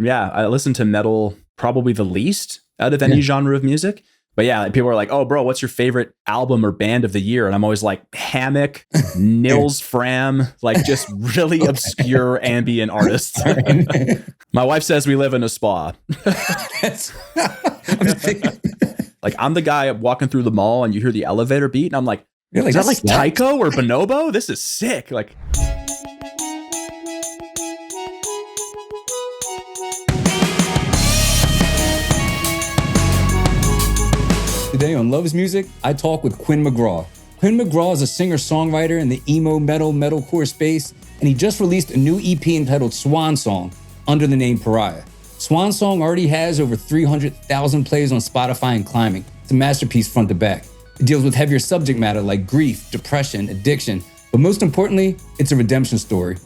Yeah, I listen to metal probably the least out of any genre of music. But yeah, like people are like, oh, bro, what's your favorite album or band of the year? And I'm always like, Hammock, Nils Fram, like just really obscure ambient artists. My wife says we live in a spa. Like I'm the guy walking through the mall and you hear the elevator beat and I'm like, is that like Tycho or Bonobo? This is sick. Like, today on Loves Music, I talk with Quinn McGraw. Quinn McGraw is a singer-songwriter in the emo, metalcore space, and he just released a new EP entitled Swan Song under the name PARIAH. Swan Song already has over 300,000 plays on Spotify and climbing. It's a masterpiece front to back. It deals with heavier subject matter like grief, depression, addiction, but most importantly, it's a redemption story.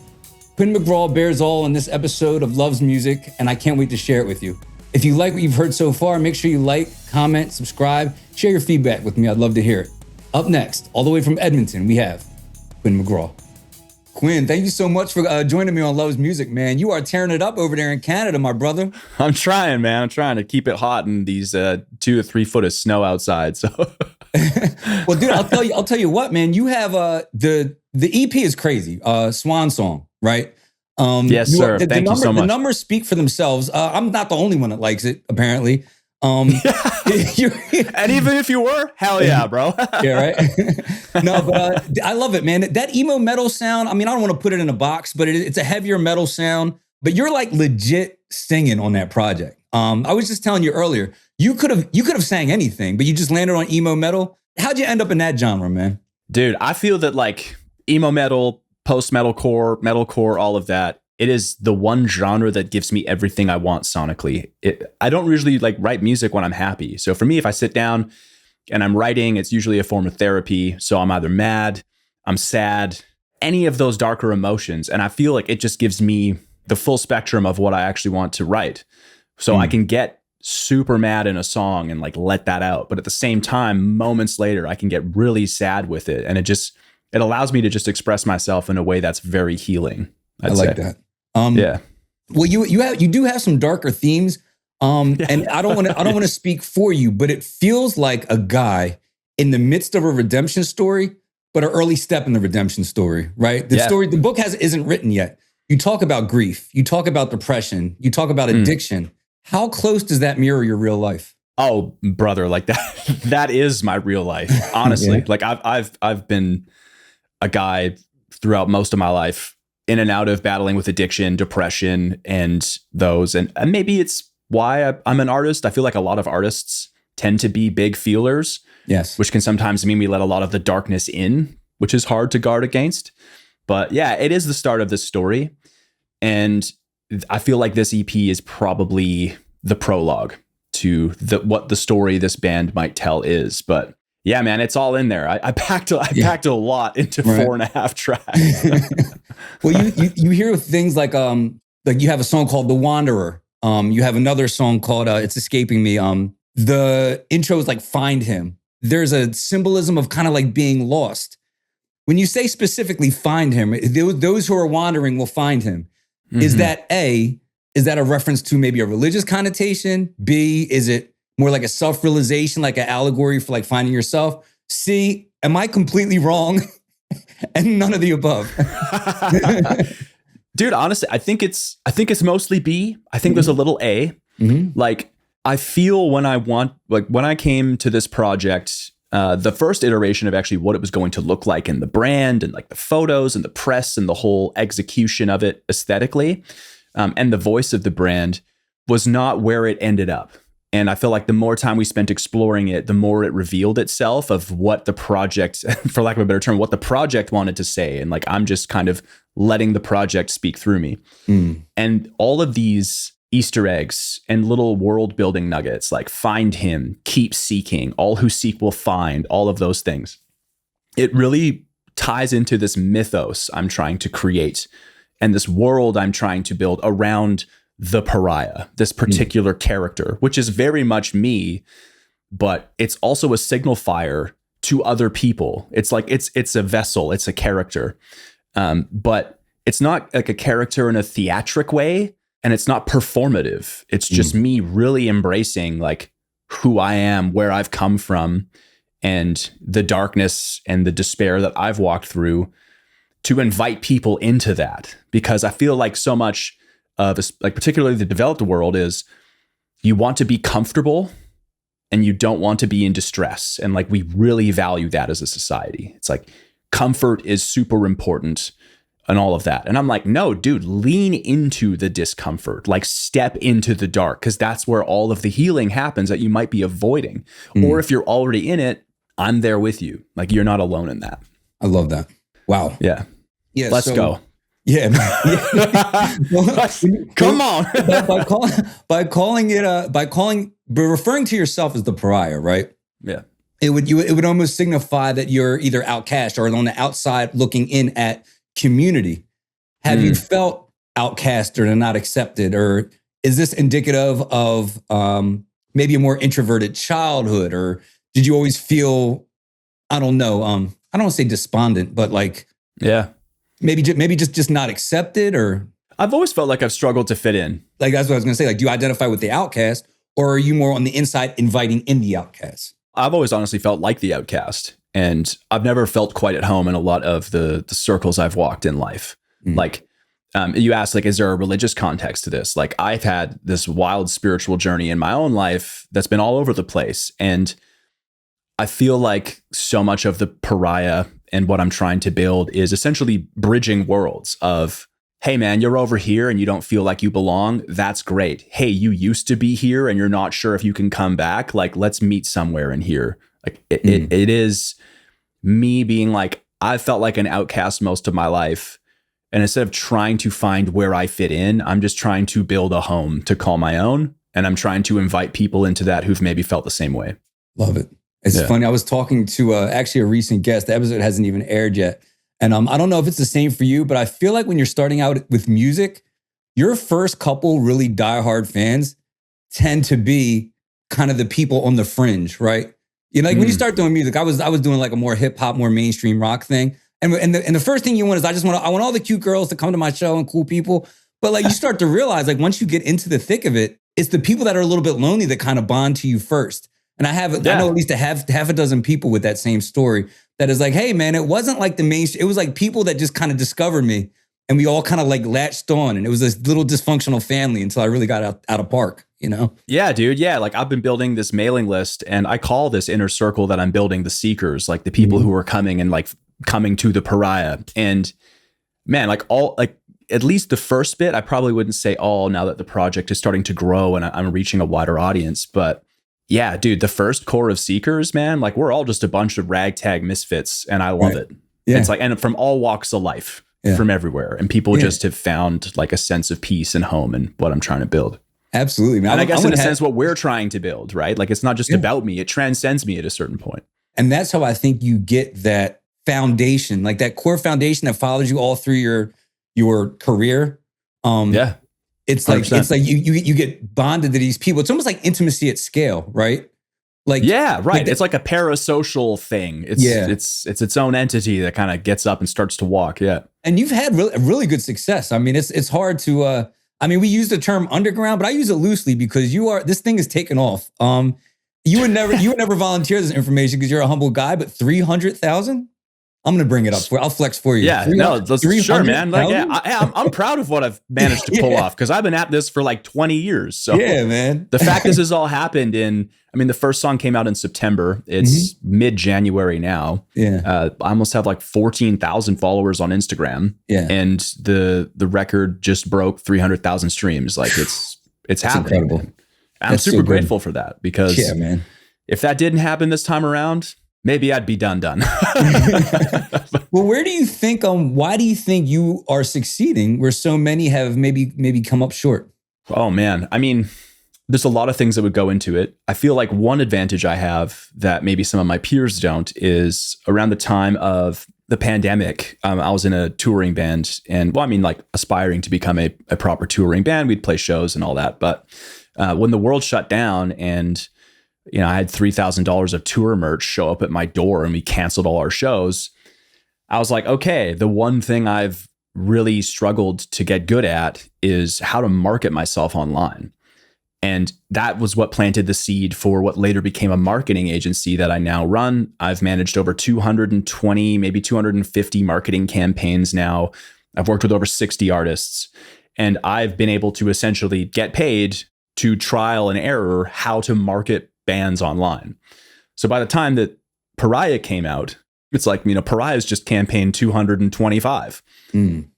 Quinn McGraw bears all in this episode of Loves Music, and I can't wait to share it with you. If you like what you've heard so far, make sure you like, comment, subscribe, share your feedback with me. I'd love to hear it. Up next, all the way from Edmonton, we have Quinn McGraw. Quinn, thank you so much for joining me on Loves Music, man. You are tearing it up over there in Canada, my brother. I'm trying, man. I'm trying to keep it hot in these 2 to 3 foot of snow outside. So, well, dude, I'll tell you what, man. You have the EP is crazy. Swan Song, right? Yes, sir. Thank you so much. The numbers speak for themselves. I'm not the only one that likes it, apparently. And even if you were, hell yeah, bro. Yeah, right. No, but I love it, man. That emo metal sound. I mean, I don't want to put it in a box, but it's a heavier metal sound. But you're like legit singing on that project. I was just telling you earlier, you could have sang anything, but you just landed on emo metal. How'd you end up in that genre, man? Dude, I feel that like emo metal, post-metalcore, metalcore, all of that, it is the one genre that gives me everything I want sonically. I don't usually like write music when I'm happy. So for me, if I sit down and I'm writing, it's usually a form of therapy. So I'm either mad, I'm sad, any of those darker emotions. And I feel like it just gives me the full spectrum of what I actually want to write. So I can get super mad in a song and like let that out. But at the same time, moments later, I can get really sad with it. And it allows me to just express myself in a way that's very healing. I like that. Yeah. Well, you do have some darker themes. And I don't want to speak for you, but it feels like a guy in the midst of a redemption story, but an early step in the redemption story, right? The book isn't written yet. You talk about grief, you talk about depression, you talk about addiction. How close does that mirror your real life? Oh, brother, like that is my real life. Honestly, yeah. Like I've been a guy throughout most of my life in and out of battling with addiction, depression, and those. And maybe it's why I'm an artist. I feel like a lot of artists tend to be big feelers, yes, which can sometimes mean we let a lot of the darkness in, which is hard to guard against. But yeah, it is the start of this story. And I feel like this EP is probably the prologue to what the story this band might tell is. But yeah, man, it's all in there. I packed a lot into 4.5 tracks. Well, you hear things like you have a song called The Wanderer. You have another song called It's Escaping Me. The intro is like Find Him. There's a symbolism of kind of like being lost. When you say specifically find him, those who are wandering will find him. Mm-hmm. Is that a reference to maybe a religious connotation? B, is it more like a self-realization, like an allegory for like finding yourself? C, am I completely wrong? And none of the above. Dude, honestly, I think it's mostly B. I think there's a little A. Mm-hmm. Like I feel when I came to this project, the first iteration of actually what it was going to look like in the brand and like the photos and the press and the whole execution of it aesthetically, and the voice of the brand was not where it ended up. And I feel like the more time we spent exploring it, the more it revealed itself of what the project, for lack of a better term, what the project wanted to say. And like, I'm just kind of letting the project speak through me. And all of these Easter eggs and little world building nuggets, like find him, keep seeking, all who seek will find, all of those things. It really ties into this mythos I'm trying to create and this world I'm trying to build around the pariah, this particular character, which is very much me, but it's also a signifier to other people. It's like, it's a vessel, it's a character. But it's not like a character in a theatric way. and it's not performative. It's just me really embracing like who I am, where I've come from, and the darkness and the despair that I've walked through, to invite people into that. Because I feel like so much of this, like particularly the developed world, is you want to be comfortable and you don't want to be in distress. And like, we really value that as a society. It's like comfort is super important and all of that. And I'm like, no, dude, lean into the discomfort, like step into the dark, because that's where all of the healing happens that you might be avoiding. Or if you're already in it, I'm there with you. Like, you're not alone in that. I love that. Wow. Yeah. Yeah. Let's go. Yeah. Well, come on. By referring to yourself as the pariah, right? Yeah. It would almost signify that you're either outcast or on the outside looking in at community. Have you felt outcast or not accepted, or is this indicative of maybe a more introverted childhood, or did you always feel, I don't know, I don't want to say despondent, but like, yeah, maybe just not accepted? Or I've always felt like I've struggled to fit in. Like, that's what I was going to say. Like, do you identify with the outcast, or are you more on the inside inviting in the outcast? I've always honestly felt like the outcast, and I've never felt quite at home in a lot of the circles I've walked in life. Like, you asked, like, is there a religious context to this? Like, I've had this wild spiritual journey in my own life that's been all over the place. And I feel like so much of the pariah and what I'm trying to build is essentially bridging worlds of, hey man, you're over here and you don't feel like you belong. That's great. Hey, you used to be here and you're not sure if you can come back. Like, let's meet somewhere in here. Like, it is me being like, I felt like an outcast most of my life. And instead of trying to find where I fit in, I'm just trying to build a home to call my own. And I'm trying to invite people into that who've maybe felt the same way. Love it. It's funny. I was talking to actually a recent guest. The episode hasn't even aired yet. And I don't know if it's the same for you, but I feel like when you're starting out with music, your first couple really diehard fans tend to be kind of the people on the fringe, right? You know, like when you start doing music, I was doing like a more hip hop, more mainstream rock thing. And the first thing you want is I want all the cute girls to come to my show and cool people. But like, you start to realize, like, once you get into the thick of it, it's the people that are a little bit lonely that kind of bond to you first. And I know at least half a dozen people with that same story that is like, hey man, it wasn't like the mainstream. It was like people that just kind of discovered me, and we all kind of like latched on, and it was this little dysfunctional family until I really got out of park, you know? Yeah, dude. Yeah. Like, I've been building this mailing list, and I call this inner circle that I'm building the seekers, like the people who are coming and like coming to the pariah. And man, like at least the first bit, I probably wouldn't say all now that the project is starting to grow and I'm reaching a wider audience, but yeah, dude, the first core of seekers, man, like, we're all just a bunch of ragtag misfits, and I love it. Yeah. It's like, and from all walks of life, from everywhere. And people just have found like a sense of peace and home in what I'm trying to build. Absolutely, man. And I guess in a sense, what we're trying to build, right? Like, it's not just about me. It transcends me at a certain point. And that's how I think you get that foundation, like that core foundation that follows you all through your career. It's like 100%. It's like you get bonded to these people. It's almost like intimacy at scale, right? Like, yeah, right. Like it's like a parasocial thing. It's its own entity that kind of gets up and starts to walk. Yeah. And you've had really good success. I mean, it's hard to we use the term underground, but I use it loosely because this thing is taken off. You would never volunteer this information because you're a humble guy, but 300,000? I'm going to bring it up. I'll flex for you. Yeah, sure, man. Like, I'm proud of what I've managed to pull off because I've been at this for like 20 years. So yeah, man. The fact this has all happened the first song came out in September. It's mid-January now. Yeah. I almost have like 14,000 followers on Instagram. Yeah. And the record just broke 300,000 streams. Like, it's happening. Incredible. Man. I'm super grateful for that because man, if that didn't happen this time around, maybe I'd be done. Well, where do you think, why do you think you are succeeding where so many have maybe come up short? Oh man. I mean, there's a lot of things that would go into it. I feel like one advantage I have that maybe some of my peers don't is around the time of the pandemic, I was in a touring band and like aspiring to become a proper touring band. We'd play shows and all that. But when the world shut down and I had $3,000 of tour merch show up at my door and we canceled all our shows, I was like, okay, the one thing I've really struggled to get good at is how to market myself online. And that was what planted the seed for what later became a marketing agency that I now run. I've managed over 220, maybe 250 marketing campaigns now. I've worked with over 60 artists, and I've been able to essentially get paid to trial and error how to market bands online. So by the time that PARIAH came out, it's like, PARIAH's just campaign 225.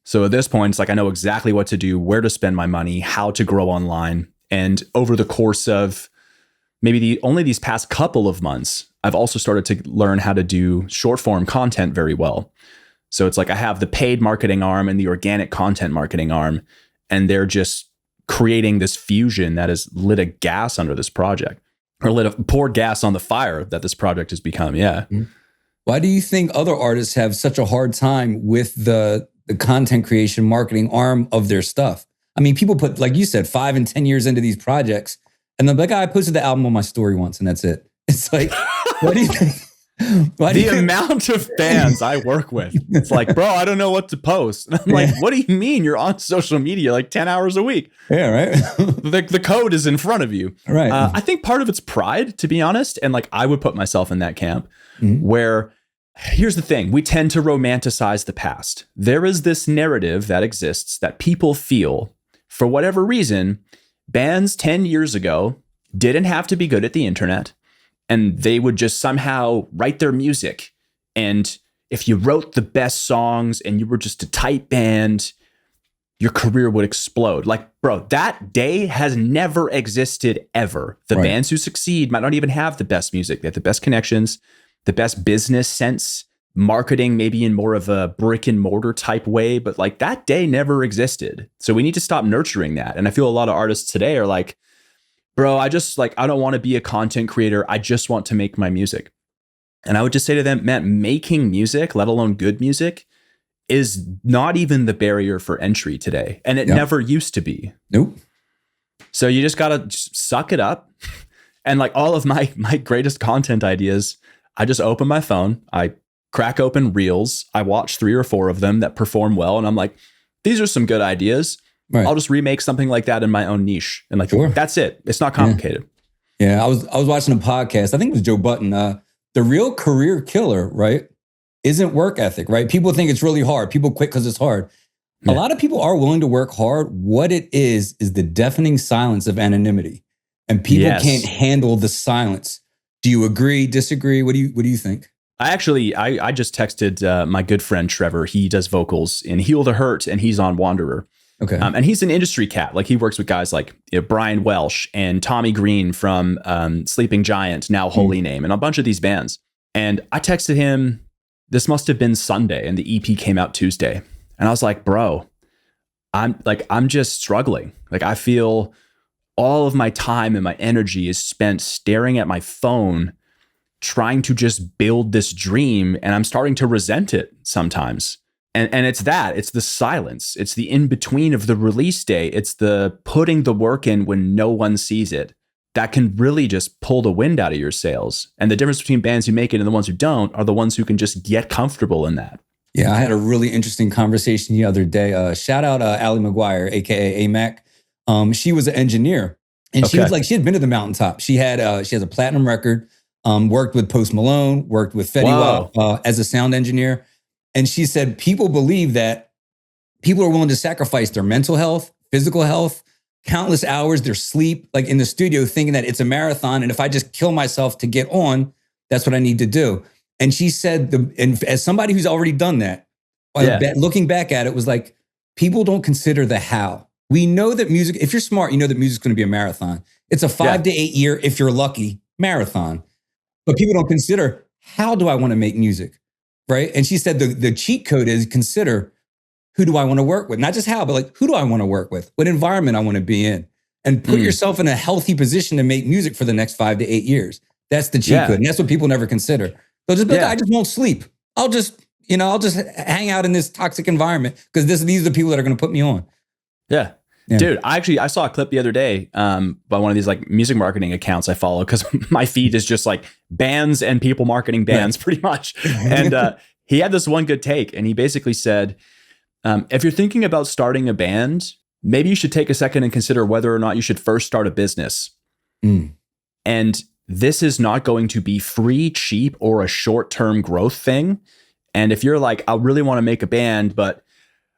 So at this point, it's like, I know exactly what to do, where to spend my money, how to grow online. And over the course of maybe only these past couple of months, I've also started to learn how to do short form content very well. So it's like I have the paid marketing arm and the organic content marketing arm, and they're just creating this fusion that has lit a gas under this project, or poured gas on the fire that this project has become. Yeah. Why do you think other artists have such a hard time with the content creation marketing arm of their stuff? I mean, people put, like you said, 5 and 10 years into these projects, and then like, I posted the album on my story once, and that's it. It's like, what do you think? The amount of fans I work with, it's like, bro, I don't know what to post. And I'm like, what do you mean you're on social media like 10 hours a week? Yeah, right. The code is in front of you. Right. I think part of it's pride, to be honest. And like, I would put myself in that camp where, here's the thing, we tend to romanticize the past. There is this narrative that exists that people feel, for whatever reason, bands 10 years ago didn't have to be good at the internet, and they would just somehow write their music. And if you wrote the best songs and you were just a tight band, your career would explode. Like, bro, that day has never existed ever. The bands who succeed might not even have the best music. They have the best connections, the best business sense, marketing maybe in more of a brick and mortar type way, but like that day never existed. So we need to stop nurturing that. And I feel a lot of artists today are like, bro, I don't want to be a content creator. I just want to make my music. And I would just say to them, man, making music, let alone good music, is not even the barrier for entry today. And it never used to be. Nope. So you just got to suck it up. And like all of my greatest content ideas, I just open my phone, I crack open reels, I watch 3 or 4 of them that perform well, and I'm like, these are some good ideas. Right. I'll just remake something like that in my own niche. And like, that's it. It's not complicated. Yeah. I was watching a podcast. I think it was Joe Button. The real career killer, right, isn't work ethic, right? People think it's really hard. People quit because it's hard. A lot of people are willing to work hard. What it is the deafening silence of anonymity. And people can't handle the silence. Do you agree, disagree? What do you think? I just texted my good friend Trevor. He does vocals in Heal the Hurt, and he's on Wanderer. Okay. And he's an industry cat. Like, he works with guys like Brian Welsh and Tommy Green from Sleeping Giant, now Holy Name, and a bunch of these bands. And I texted him, this must have been Sunday, and the EP came out Tuesday. And I was like, bro, I'm just struggling. Like, I feel all of my time and my energy is spent staring at my phone, trying to just build this dream. And I'm starting to resent it sometimes. And it's the silence. It's the in-between of the release day. It's the putting the work in when no one sees it that can really just pull the wind out of your sails. And the difference between bands who make it and the ones who don't are the ones who can just get comfortable in that. Yeah, I had a really interesting conversation the other day. Shout out Allie McGuire, aka AMAC. She was an engineer, and she was like, she had been to the mountaintop. She has a platinum record. Worked with Post Malone, worked with Fetty Wap as a sound engineer. And she said, people believe that people are willing to sacrifice their mental health, physical health, countless hours, their sleep, like in the studio, thinking that it's a marathon. And if I just kill myself to get on, that's what I need to do. And she said, and as somebody who's already done that, looking back at it, was like, people don't consider the how. We know that music, if you're smart, you know that music's going to be a marathon. It's a 5 to 8 year, if you're lucky, marathon. But people don't consider, how do I want to make music? Right. And she said the cheat code is consider, who do I want to work with? Not just how, but like, who do I want to work with? What environment I want to be in? And put yourself in a healthy position to make music for the next 5 to 8 years. That's the cheat code. And that's what people never consider. They'll just be like, I just won't sleep. I'll just hang out in this toxic environment because these are the people that are going to put me on. Yeah. Dude, I saw a clip the other day by one of these like music marketing accounts I follow, because my feed is just like bands and people marketing bands pretty much. And he had this one good take, and he basically said, If you're thinking about starting a band, maybe you should take a second and consider whether or not you should first start a business. And this is not going to be free, cheap, or a short-term growth thing. And if you're like, I really want to make a band, but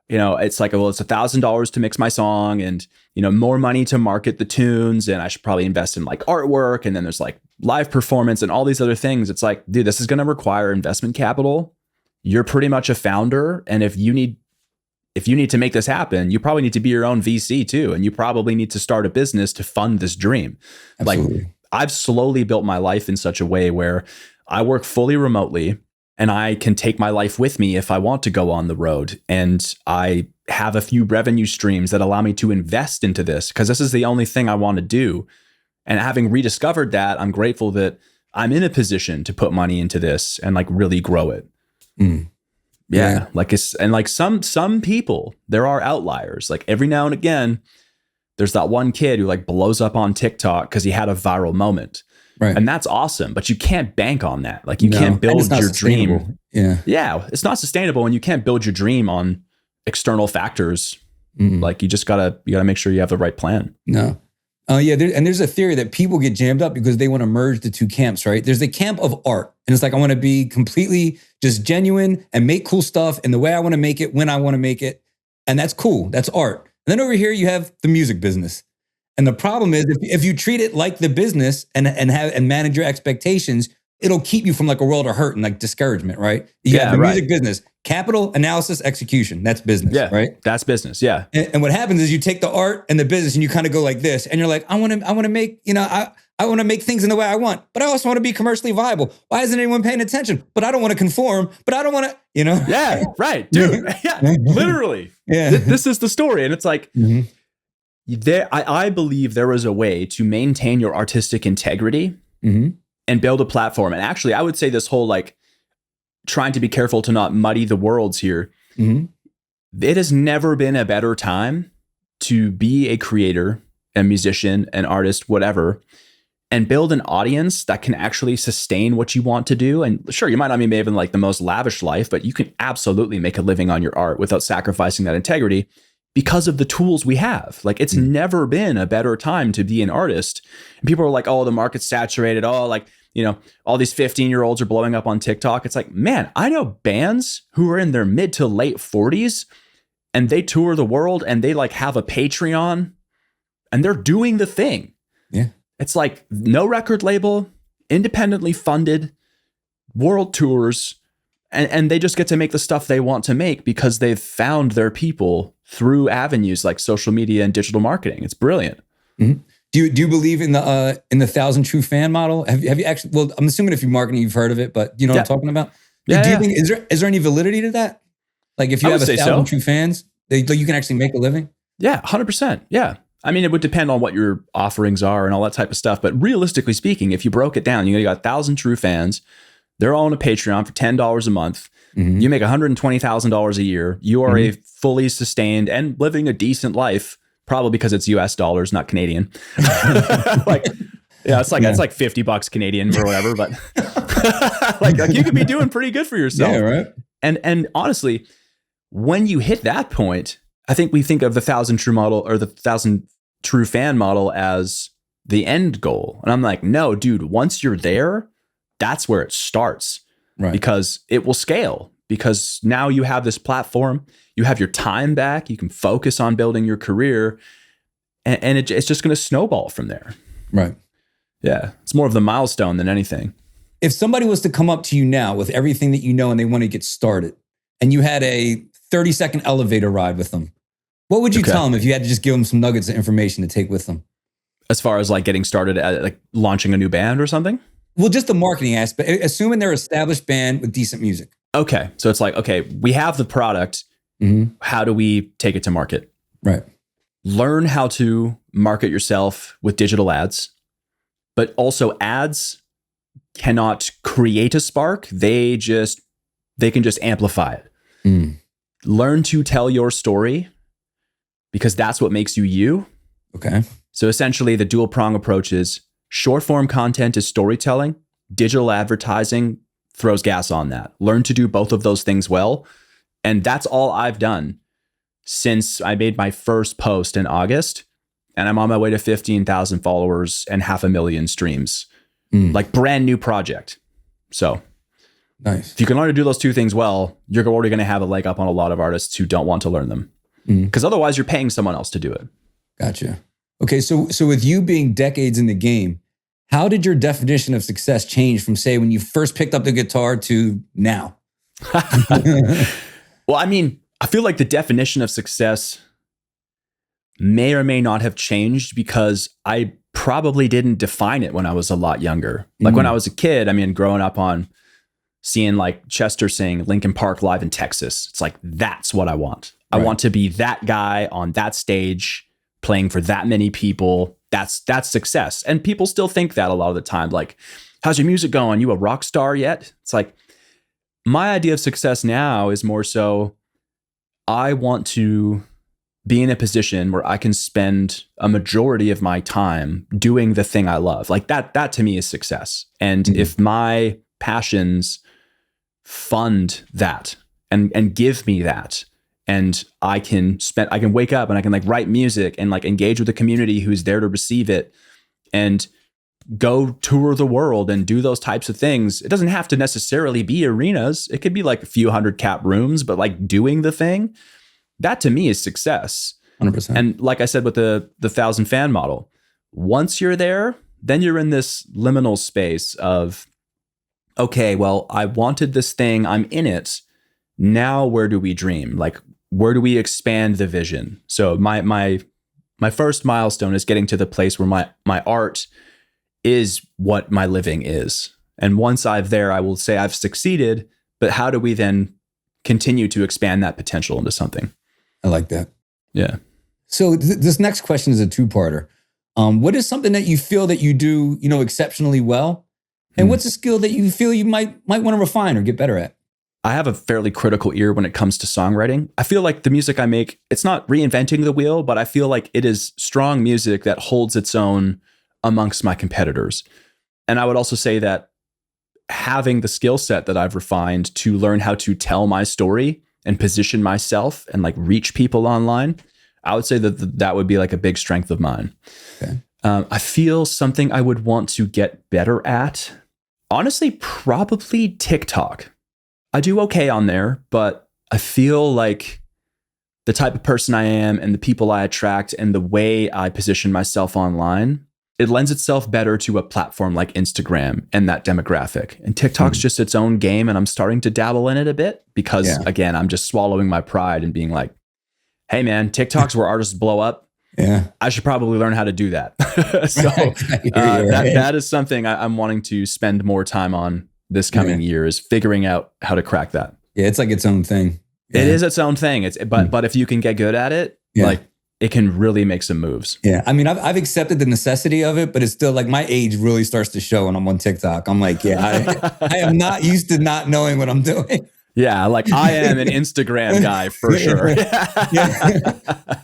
it's like, well, it's $1,000 to mix my song and, more money to market the tunes. And I should probably invest in like artwork. And then there's like live performance and all these other things. It's like, dude, this is going to require investment capital. You're pretty much a founder. And if you need to make this happen, you probably need to be your own VC too. And you probably need to start a business to fund this dream. Absolutely. Like I've slowly built my life in such a way where I work fully remotely and I can take my life with me if I want to go on the road. And I have a few revenue streams that allow me to invest into this because this is the only thing I want to do. And having rediscovered that, I'm grateful that I'm in a position to put money into this and like really grow it. Yeah. Like some people, there are outliers. Like every now and again, there's that one kid who like blows up on TikTok because he had a viral moment. Right. And that's awesome, but you can't bank on that. Like you can't build your dream. Yeah. It's not sustainable and you can't build your dream on external factors. Like you gotta make sure you have the right plan. No. There's a theory that people get jammed up because they want to merge the two camps, right? There's the camp of art. And it's like, I want to be completely just genuine and make cool stuff in the way I want to make it, when I want to make it. And that's cool. That's art. And then over here, you have the music business. And the problem is if you treat it like the business and manage your expectations, it'll keep you from like a world of hurt and like discouragement, right? You have the music business, capital, analysis, execution. That's business, right? That's business, yeah. And what happens is you take the art and the business and you kind of go like this, and you're like, I want to make, I want to make things in the way I want, but I also want to be commercially viable. Why isn't anyone paying attention? But I don't want to conform, but I don't want to, Yeah, right, dude. Yeah, literally. Yeah. This is the story. And it's like, I believe there is a way to maintain your artistic integrity and build a platform. And actually, I would say this whole like trying to be careful to not muddy the worlds here. It has never been a better time to be a creator, a musician, an artist, whatever, and build an audience that can actually sustain what you want to do. And sure, you might not be maybe like the most lavish life, but you can absolutely make a living on your art without sacrificing that integrity. Because of the tools we have. Like it's never been a better time to be an artist. And people are like, oh, the market's saturated. Oh, like, all these 15-year-olds are blowing up on TikTok. It's like, man, I know bands who are in their mid to late 40s and they tour the world and they like have a Patreon and they're doing the thing. Yeah. It's like no record label, independently funded, world tours, and they just get to make the stuff they want to make because they've found their people through avenues like social media and digital marketing. It's brilliant. Do you believe in the 1,000 true fan model? Have you actually? Well, I'm assuming if you're marketing, you've heard of it, but you know what I'm talking about. Do you think is there any validity to that? Like if you have 1,000 true fans, you can actually make a living. Yeah, 100%. Yeah. I mean, it would depend on what your offerings are and all that type of stuff. But realistically speaking, if you broke it down, you got 1,000 true fans. They're all on a Patreon for $10 a month. You make $120,000 a year. You are a fully sustained and living a decent life, probably because it's US dollars, not Canadian. It's like $50 Canadian or whatever, but like you could be doing pretty good for yourself. Yeah, right. And honestly, when you hit that point, I think we think of the 1,000 true model or the 1,000 true fan model as the end goal. And I'm like, no, dude, once you're there, that's where it starts, right? Because it will scale because now you have this platform, you have your time back, you can focus on building your career, and it's just going to snowball from there. Right. Yeah. It's more of the milestone than anything. If somebody was to come up to you now with everything that you know and they want to get started and you had a 30-second elevator ride with them, what would you tell them if you had to just give them some nuggets of information to take with them? As far as like getting started at like launching a new band or something? Well, just the marketing aspect, assuming they're an established band with decent music. Okay. So it's like, okay, we have the product. How do we take it to market? Right. Learn how to market yourself with digital ads, but also ads cannot create a spark. They can just amplify it. Learn to tell your story because that's what makes you you. Okay. So essentially the dual prong approach is short form content is storytelling. Digital advertising throws gas on that. Learn to do both of those things well. And that's all I've done since I made my first post in August, and I'm on my way to 15,000 followers and 500,000 streams. Like brand new project. So nice. If you can learn to do those two things well, you're already going to have a leg up on a lot of artists who don't want to learn them. Because otherwise you're paying someone else to do it. Gotcha. Okay, so with you being decades in the game, how did your definition of success change from, say, when you first picked up the guitar to now? Well, I mean, I feel like the definition of success may or may not have changed because I probably didn't define it when I was a lot younger. Like when I was a kid, I mean, growing up on seeing like Chester sing Linkin Park live in Texas, it's like, that's what I want. Right. I want to be that guy on that stage playing for that many people. That's success. And people still think that a lot of the time. Like, how's your music going? You a rock star yet? It's like, my idea of success now is more so, I want to be in a position where I can spend a majority of my time doing the thing I love. Like that to me is success. And if my passions fund that and give me that, and I can wake up and I can like write music and like engage with the community who's there to receive it and go tour the world and do those types of things. It doesn't have to necessarily be arenas. It could be like a few hundred cap rooms, but like doing the thing, that to me is success. 100%. And like I said with the 1,000 fan model, once you're there, then you're in this liminal space of, okay, well, I wanted this thing, I'm in it. Now where do we dream? Like, where do we expand the vision? So my first milestone is getting to the place where my art is what my living is. And once I'm there, I will say I've succeeded, but how do we then continue to expand that potential into something? I like that. Yeah. So this next question is a two-parter. What is something that you feel that you do, exceptionally well? And what's a skill that you feel you might want to refine or get better at? I have a fairly critical ear when it comes to songwriting. I feel like the music I make, it's not reinventing the wheel, but I feel like it is strong music that holds its own amongst my competitors. And I would also say that having the skill set that I've refined to learn how to tell my story and position myself and like reach people online, I would say that would be like a big strength of mine. Okay. I feel something I would want to get better at. Honestly, probably TikTok. I do okay on there, but I feel like the type of person I am and the people I attract and the way I position myself online, it lends itself better to a platform like Instagram and that demographic. And TikTok's just its own game, and I'm starting to dabble in it a bit because, again, I'm just swallowing my pride and being like, hey, man, TikTok's where artists blow up. Yeah, I should probably learn how to do that. So that is something I'm wanting to spend more time on this coming year, is figuring out how to crack that. Yeah, it's like its own thing. Yeah. It is its own thing. But if you can get good at it, like it can really make some moves. Yeah, I mean, I've accepted the necessity of it, but it's still like my age really starts to show when I'm on TikTok. I'm like, I am not used to not knowing what I'm doing. Yeah, like I am an Instagram guy for sure.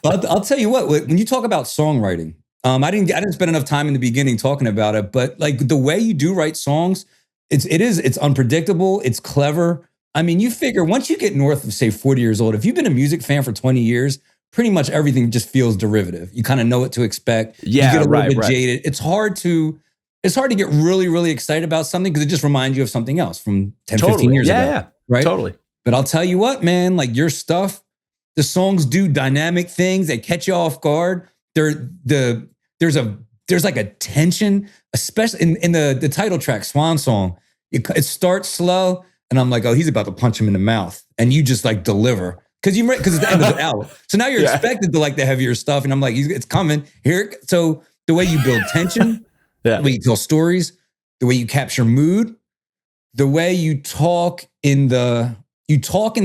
I'll tell you what, when you talk about songwriting, I didn't spend enough time in the beginning talking about it, but like the way you do write songs, it's unpredictable, it's clever. I mean, you figure once you get north of, say, 40 years old, if you've been a music fan for 20 years, pretty much everything just feels derivative. You kind of know what to expect. Yeah, you get a little bit jaded. It's hard to get really, really excited about something because it just reminds you of something else from 10, 15 years ago. Yeah, right? Totally. But I'll tell you what, man, like your stuff, the songs do dynamic things. They catch you off guard. There's like a tension, especially in the title track, Swan Song. It starts slow, and I'm like, oh, he's about to punch him in the mouth, and you just like deliver because it's the end of the album. So now you're expected to like the heavier stuff, and I'm like, it's coming here. So the way you build tension, the way you tell stories, the way you capture mood, the way you talk in the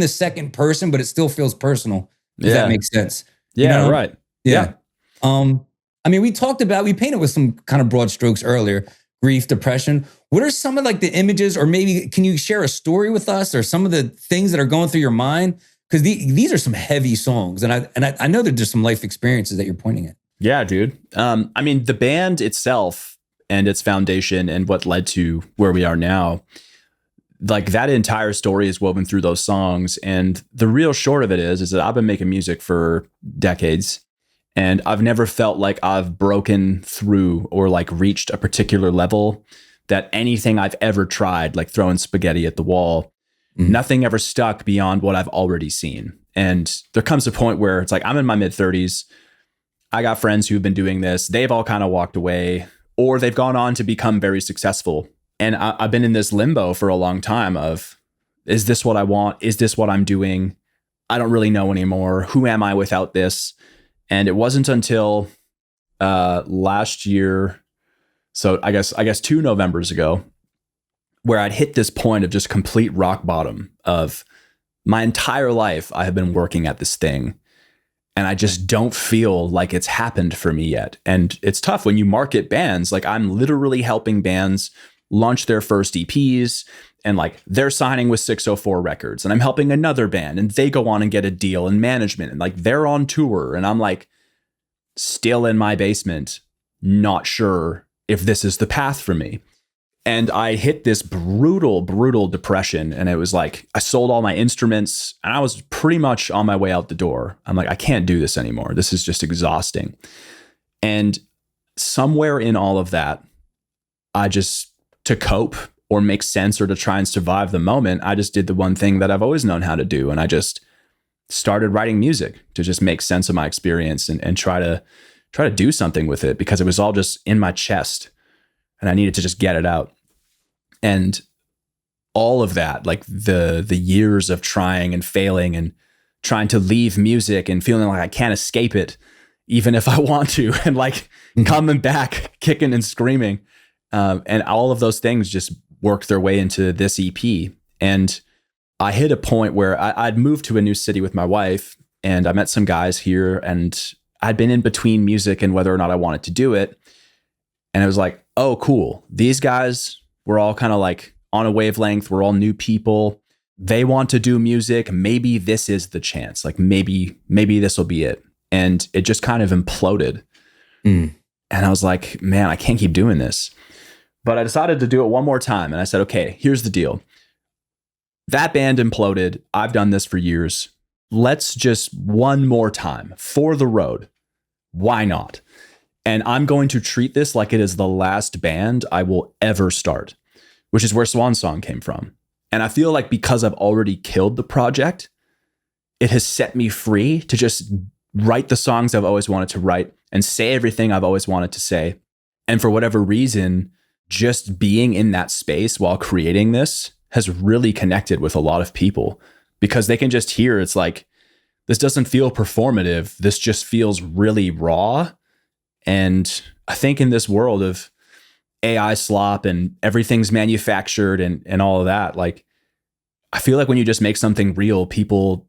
second person, but it still feels personal. If that makes sense. Yeah, you know? right. Yeah. I mean, we painted with some kind of broad strokes earlier, grief, depression. What are some of like the images, or maybe can you share a story with us or some of the things that are going through your mind? Because these are some heavy songs, and I know that there's some life experiences that you're pointing at. Yeah, dude. I mean, the band itself and its foundation and what led to where we are now, like that entire story is woven through those songs. And the real short of it is that I've been making music for decades, and I've never felt like I've broken through or like reached a particular level that anything I've ever tried, like throwing spaghetti at the wall, nothing ever stuck beyond what I've already seen. And there comes a point where it's like, I'm in my mid-30s. I got friends who've been doing this. They've all kind of walked away, or they've gone on to become very successful. And I've been in this limbo for a long time of, is this what I want? Is this what I'm doing? I don't really know anymore. Who am I without this? And it wasn't until last year, so I guess 2 Novembers ago, where I'd hit this point of just complete rock bottom of my entire life. I have been working at this thing, and I just don't feel like it's happened for me yet. And it's tough when you market bands. Like, I'm literally helping bands launch their first EPs, and like they're signing with 604 Records, and I'm helping another band and they go on and get a deal in management, and like they're on tour, and I'm like still in my basement, not sure if this is the path for me. And I hit this brutal depression, and it was like I sold all my instruments and I was pretty much on my way out the door. I'm like, I can't do this anymore. This is just exhausting. And somewhere in all of that, I just, to cope or make sense or to try and survive the moment, I just did the one thing that I've always known how to do. And I just started writing music to just make sense of my experience and try to do something with it, because it was all just in my chest and I needed to just get it out. And all of that, like the years of trying and failing and trying to leave music and feeling like I can't escape it, even if I want to, and like coming back kicking and screaming. And all of those things just worked their way into this EP. And I hit a point where I'd moved to a new city with my wife, and I met some guys here, and I'd been in between music and whether or not I wanted to do it. And it was like, oh, cool. These guys were all kind of like on a wavelength. We're all new people. They want to do music. Maybe this is the chance. Like maybe this will be it. And it just kind of imploded. And I was like, man, I can't keep doing this. But I decided to do it one more time. And I said, okay, here's the deal. That band imploded. I've done this for years. Let's just one more time for the road. Why not? And I'm going to treat this like it is the last band I will ever start, which is where Swan Song came from. And I feel like because I've already killed the project, it has set me free to just write the songs I've always wanted to write and say everything I've always wanted to say. And for whatever reason, just being in that space while creating this has really connected with a lot of people, because they can just hear, it's like, this doesn't feel performative. This just feels really raw. And I think in this world of AI slop and everything's manufactured and all of that, like, I feel like when you just make something real, people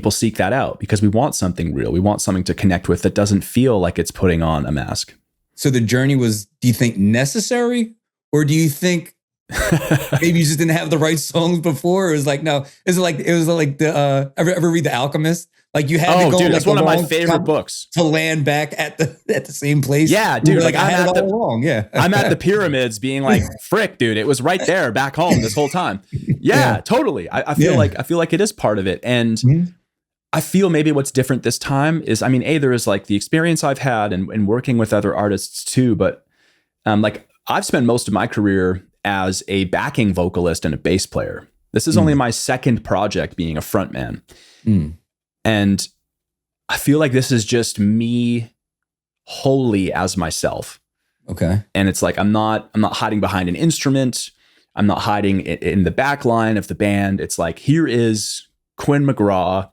seek that out, because we want something real. We want something to connect with that doesn't feel like it's putting on a mask. So the journey was, do you think, necessary? Or do you think maybe you just didn't have the right songs before? It was like, no, it was like the ever read The Alchemist? Like you had to go, dude, that's like one of my favorite books, to land back at the same place. Yeah, dude, like I had it all along. Yeah, I'm at the pyramids being like, frick, dude, it was right there back home this whole time. Yeah. Totally. I feel like it is part of it. And I feel maybe what's different this time is, I mean, there is like the experience I've had and working with other artists too, but like I've spent most of my career as a backing vocalist and a bass player. This is only my second project being a frontman. And I feel like this is just me wholly as myself. Okay. And it's like, I'm not hiding behind an instrument. I'm not hiding in the back line of the band. It's like, here is Quinn McGraw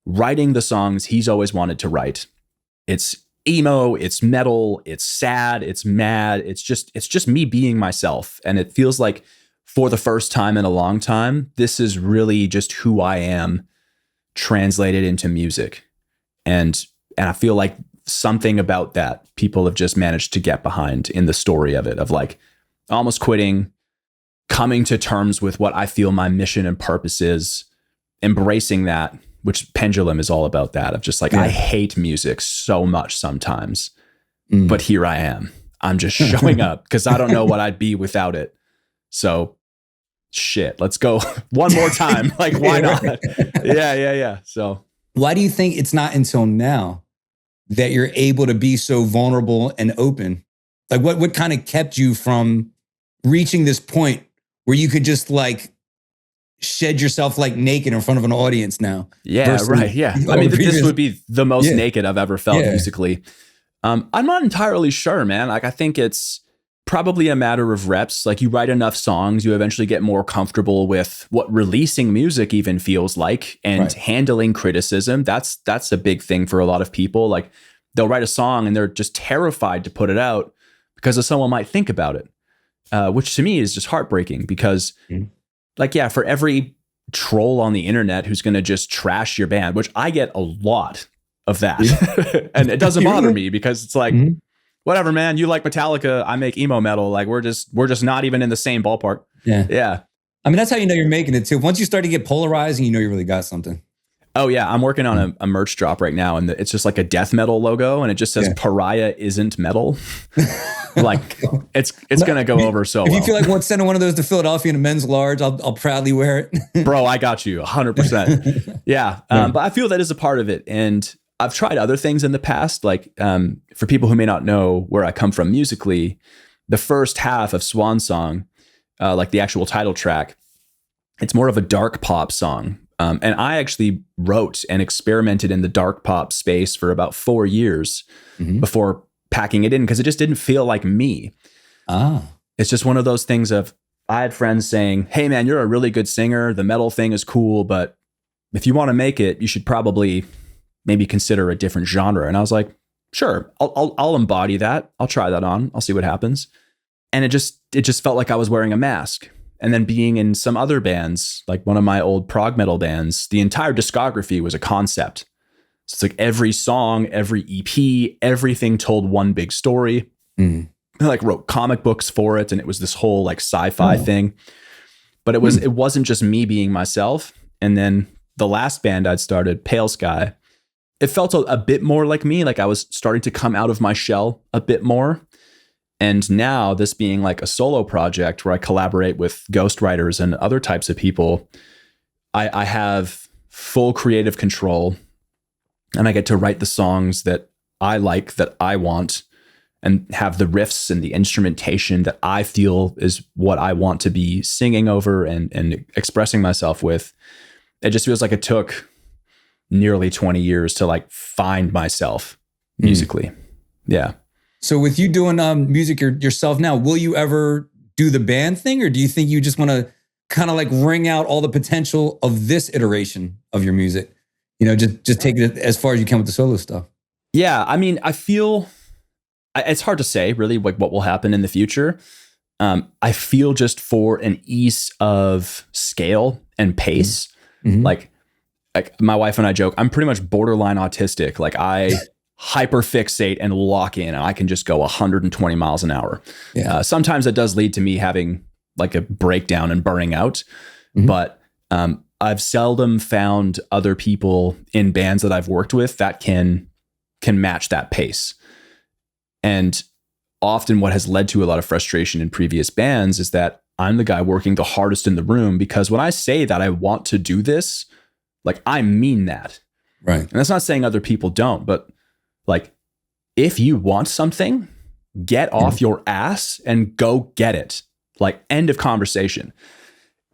writing the songs he's always wanted to write. It's emo, it's metal, it's sad, it's mad. It's just me being myself. And it feels like for the first time in a long time, this is really just who I am translated into music. And I feel like something about that people have just managed to get behind in the story of it, of like almost quitting, coming to terms with what I feel my mission and purpose is, embracing that, which Pendulum is all about that, of just like, I hate music so much sometimes, but here I am. I'm just showing up because I don't know what I'd be without it. So shit, let's go one more time. Like, why not? Yeah. So why do you think it's not until now that you're able to be so vulnerable and open? Like what kind of kept you from reaching this point where you could just like shed yourself like naked in front of an audience now? Yeah, right. Yeah. I mean, this would be the most naked I've ever felt musically. I'm not entirely sure, man. Like, I think it's probably a matter of reps. Like, you write enough songs, you eventually get more comfortable with what releasing music even feels like, and handling criticism. That's a big thing for a lot of people. Like, they'll write a song and they're just terrified to put it out because of someone might think about it, which to me is just heartbreaking because like, yeah, for every troll on the internet who's going to just trash your band, which I get a lot of that. And it doesn't bother me because it's like, whatever, man, you like Metallica, I make emo metal. Like, we're just not even in the same ballpark. Yeah. I mean, that's how you know you're making it too. Once you start to get polarizing, you know you really got something. Oh yeah, I'm working on a merch drop right now, and it's just like a death metal logo, and it just says "Pariah isn't metal." Like, it's gonna go over so well. If you feel like sending one of those to Philadelphia in a men's large, I'll proudly wear it. Bro, I got you 100%. Yeah, but I feel that is a part of it, and I've tried other things in the past. Like, for people who may not know where I come from musically, the first half of Swan Song, like the actual title track, it's more of a dark pop song. And I actually wrote and experimented in the dark pop space for about 4 years before packing it in, because it just didn't feel like me. It's just one of those things of, I had friends saying, hey man, you're a really good singer. The metal thing is cool, but if you want to make it, you should probably maybe consider a different genre. And I was like, sure, I'll embody that. I'll try that on. I'll see what happens. And it just felt like I was wearing a mask. And then being in some other bands, like one of my old prog metal bands, the entire discography was a concept. So it's like every song, every EP, everything told one big story. I like wrote comic books for it, and it was this whole like sci-fi thing. But it wasn't just me being myself. And then the last band I'd started, Pale Sky, it felt a bit more like me. Like, I was starting to come out of my shell a bit more. And now, this being like a solo project where I collaborate with ghostwriters and other types of people, I have full creative control, and I get to write the songs that I like, that I want, and have the riffs and the instrumentation that I feel is what I want to be singing over and expressing myself with. It just feels like it took nearly 20 years to like find myself musically. Yeah. So with you doing music yourself now, will you ever do the band thing, or do you think you just want to kind of like wring out all the potential of this iteration of your music? You know, just take it as far as you can with the solo stuff. Yeah, I mean, I feel it's hard to say really like what will happen in the future. I feel just for an ease of scale and pace, like my wife and I joke, I'm pretty much borderline autistic. Like, I hyperfixate and lock in, and I can just go 120 miles an hour. Sometimes it does lead to me having like a breakdown and burning out, but I've seldom found other people in bands that I've worked with that can match that pace. And often what has led to a lot of frustration in previous bands is that I'm the guy working the hardest in the room, because when I say that I want to do this, like, I mean that. Right. And that's not saying other people don't, but like, if you want something, get off your ass and go get it. Like, end of conversation.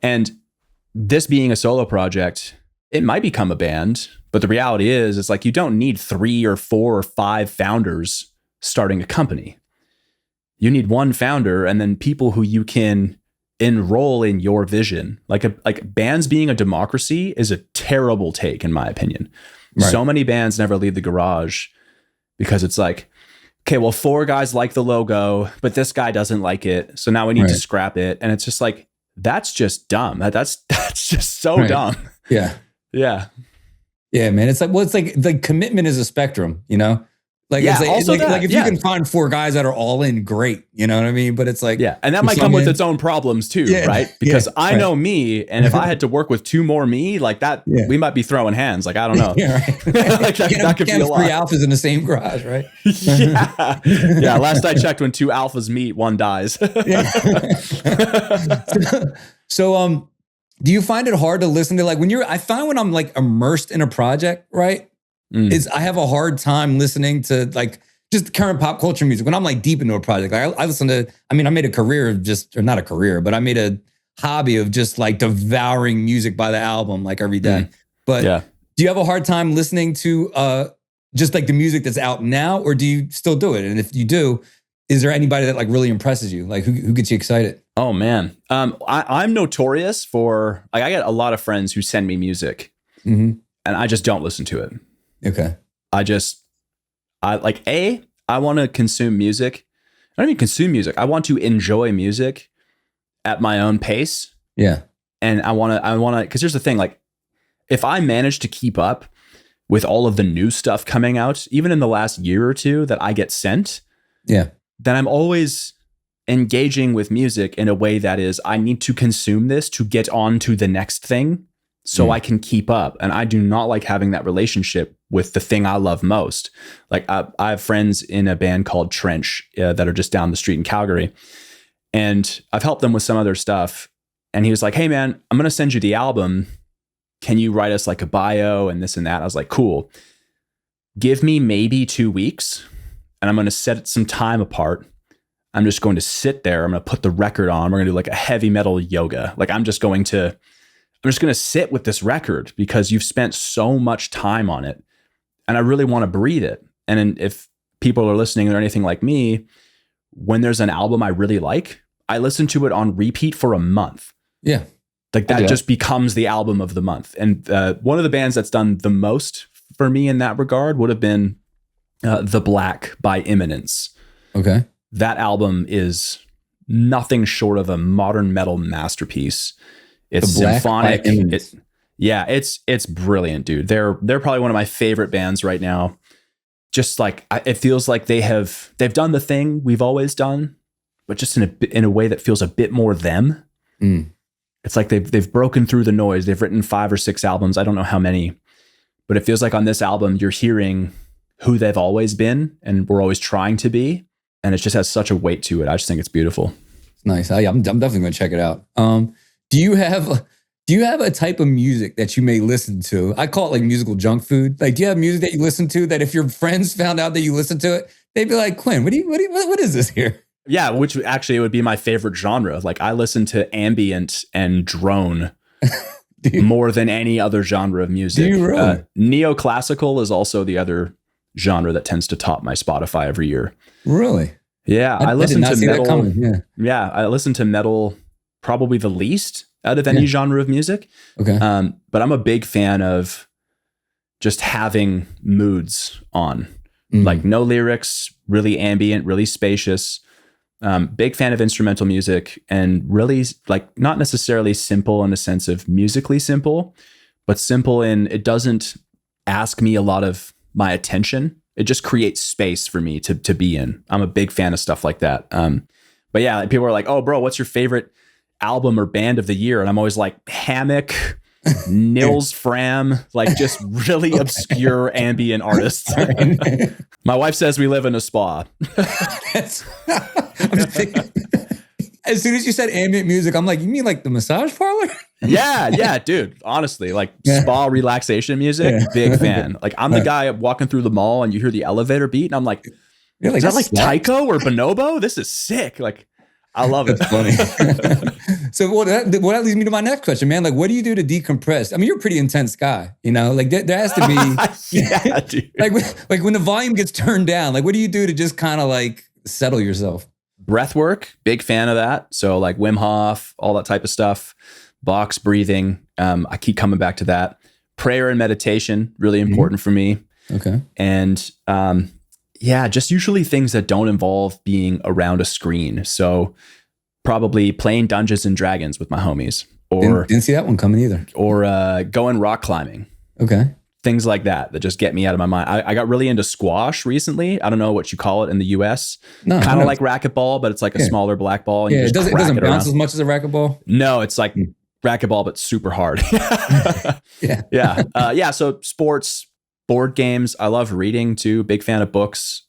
And this being a solo project, it might become a band, but the reality is, it's like, you don't need 3 or 4 or 5 founders starting a company. You need one founder, and then people who you can enroll in your vision. Like bands being a democracy is a terrible take, in my opinion. Right. So many bands never leave the garage because it's like, okay, well, 4 guys like the logo, but this guy doesn't like it, so now we need to scrap it. And it's just like, that's just dumb. That's just so dumb. Yeah, man. It's like, well, it's like the commitment is a spectrum, you know? Like, Yeah, it's like, also that, if you can find 4 guys that are all in, great. You know what I mean? But it's like, yeah, and that might come with its own problems too, right? Because I know me, and if I had to work with 2 more me, like that, we might be throwing hands. Like, I don't know. Yeah, right. Like, that could be a lot. 3 alphas in the same garage, right? Yeah. Last I checked, when 2 alphas meet, 1 dies. So, do you find it hard to listen to, like, I find when I'm like immersed in a project, right? Is I have a hard time listening to like just current pop culture music when I'm like deep into a project. Like I listen to, I mean, I made a career of just, or not a career, but I made a hobby of just like devouring music by the album like every day. But do you have a hard time listening to just like the music that's out now, or do you still do it? And if you do, is there anybody that like really impresses you? Like who gets you excited? Oh man. I'm notorious for, like, I get a lot of friends who send me music and I just don't listen to it. Okay. I want to consume music. I don't even consume music. I want to enjoy music at my own pace. Yeah. And I want to, because here's the thing, like, if I manage to keep up with all of the new stuff coming out, even in the last year or 2 that I get sent, then I'm always engaging with music in a way that is, I need to consume this to get on to the next thing so I can keep up. And I do not like having that relationship with the thing I love most. Like I have friends in a band called Trench that are just down the street in Calgary. And I've helped them with some other stuff. And he was like, hey man, I'm going to send you the album. Can you write us like a bio and this and that? I was like, cool. Give me maybe 2 weeks and I'm going to set some time apart. I'm just going to sit there. I'm going to put the record on. We're going to do like a heavy metal yoga. Like I'm just going to sit with this record because you've spent so much time on it. And I really want to breathe it. And if people are listening or anything like me, when there's an album I really like, I listen to it on repeat for a month. Yeah. Like that just becomes the album of the month. And one of the bands that's done the most for me in that regard would have been The Black by Imminence. Okay. That album is nothing short of a modern metal masterpiece. It's symphonic. It's brilliant, dude. They're probably one of my favorite bands right now. Just like it feels like they've done the thing we've always done, but just in a way that feels a bit more them. It's like they've broken through the noise. They've written 5 or 6 albums. I don't know how many, but it feels like on this album you're hearing who they've always been and we're always trying to be, and it just has such a weight to it. I just think it's beautiful. It's nice. I'm definitely going to check it out. Do you have a type of music that you may listen to? I call it like musical junk food. Like, do you have music that you listen to that if your friends found out that you listen to it, they'd be like, Quinn, what is this here? Yeah, which actually would be my favorite genre. Like I listen to ambient and drone more than any other genre of music. Do you really? Neoclassical is also the other genre that tends to top my Spotify every year. Really? Yeah, I listen to metal. Yeah, I listen to metal probably the least out of any genre of music. Okay. But I'm a big fan of just having moods on. Like no lyrics, really ambient, really spacious. Big fan of instrumental music, and really like not necessarily simple in a sense of musically simple, but simple in it doesn't ask me a lot of my attention. It just creates space for me to be in. I'm a big fan of stuff like that. But yeah, people are like, oh bro, what's your favorite album or band of the year? And I'm always like Hammock, Nils Fram, like just really obscure ambient artists. My wife says we live in a spa. I'm just thinking, as soon as you said ambient music, I'm like, you mean like the massage parlor? Yeah, dude. Honestly, like spa relaxation music, big fan. Like I'm the guy walking through the mall and you hear the elevator beat and I'm like, is that like Tycho or Bonobo? This is sick. Like, I love it. That's funny. So that leads me to my next question, man. Like, what do you do to decompress? I mean, you're a pretty intense guy, you know, like there has to be, yeah, dude. like when the volume gets turned down, like what do you do to just kind of like settle yourself? Breath work, big fan of that. So like Wim Hof, all that type of stuff, box breathing. I keep coming back to that. Prayer and meditation, really important for me. Okay. And just usually things that don't involve being around a screen. So probably playing Dungeons and Dragons with my homies, or didn't see that one coming either. Or going rock climbing. Okay. things like that just get me out of my mind. I got really into squash recently. I don't know what you call it in the US. No, kind of like racquetball, but it's like a smaller black ball. And yeah, you just it doesn't bounce around. as much as a racquetball. No, it's like racquetball, but super hard. Yeah. So sports, board games. I love reading too. Big fan of books,